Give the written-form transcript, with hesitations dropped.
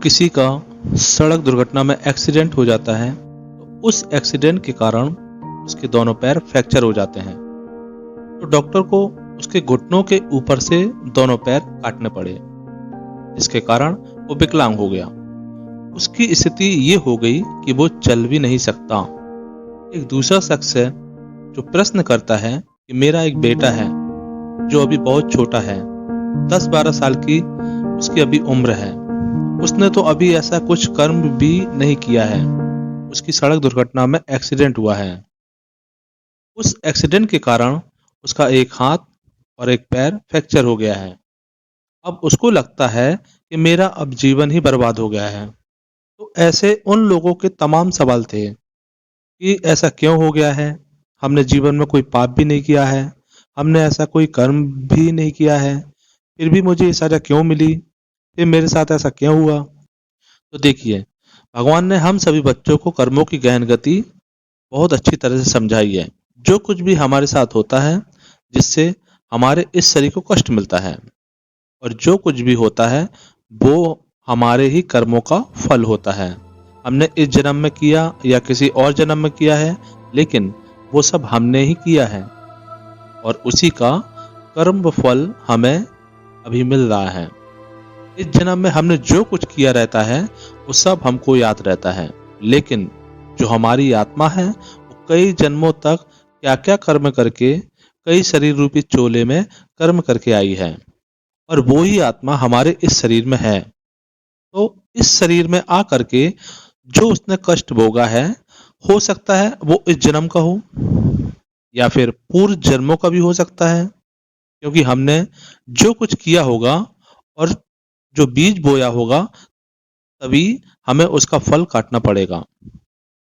किसी का सड़क दुर्घटना में एक्सीडेंट हो जाता है तो उस एक्सीडेंट के कारण उसके दोनों पैर फ्रैक्चर हो जाते हैं। तो डॉक्टर को उसके घुटनों के ऊपर से दोनों पैर काटने पड़े, जिसके कारण वो विकलांग हो गया। उसकी स्थिति ये हो गई कि वो चल भी नहीं सकता। एक दूसरा शख्स है जो प्रश्न करता है कि मेरा एक बेटा है जो अभी बहुत छोटा है, 10-12 साल की उसकी अभी उम्र है। उसने तो अभी ऐसा कुछ कर्म भी नहीं किया है। उसकी सड़क दुर्घटना में एक्सीडेंट हुआ है। उस एक्सीडेंट के कारण उसका एक हाथ और एक पैर फ्रैक्चर हो गया है। अब उसको लगता है कि मेरा अब जीवन ही बर्बाद हो गया है। तो ऐसे उन लोगों के तमाम सवाल थे कि ऐसा क्यों हो गया है? हमने जीवन में कोई पाप भी नहीं किया है, हमने ऐसा कोई कर्म भी नहीं किया है, फिर भी मुझे ये सज़ा क्यों मिली? फिर मेरे साथ ऐसा क्यों हुआ? तो देखिए, भगवान ने हम सभी बच्चों को कर्मों की गहन गति बहुत अच्छी तरह से समझाई है। जो कुछ भी हमारे साथ होता है, जिससे हमारे इस शरीर को कष्ट मिलता है, और जो कुछ भी होता है, वो हमारे ही कर्मों का फल होता है। हमने इस जन्म में किया या किसी और जन्म में किया है, लेकिन वो सब हमने ही किया है और उसी का कर्म फल हमें अभी मिल रहा है। इस जन्म में हमने जो कुछ किया रहता है वो सब हमको याद रहता है, लेकिन जो हमारी आत्मा है वो कई जन्मों तक क्या क्या कर्म करके कई शरीर रूपी चोले में कर्म करके आई है, और वो ही आत्मा हमारे इस शरीर में है। तो इस शरीर में आ करके जो उसने कष्ट भोगा है, हो सकता है वो इस जन्म का हो या फिर पूर्व जन्मों का भी हो सकता है, क्योंकि हमने जो कुछ किया होगा और जो बीज बोया होगा, तभी हमें उसका फल काटना पड़ेगा।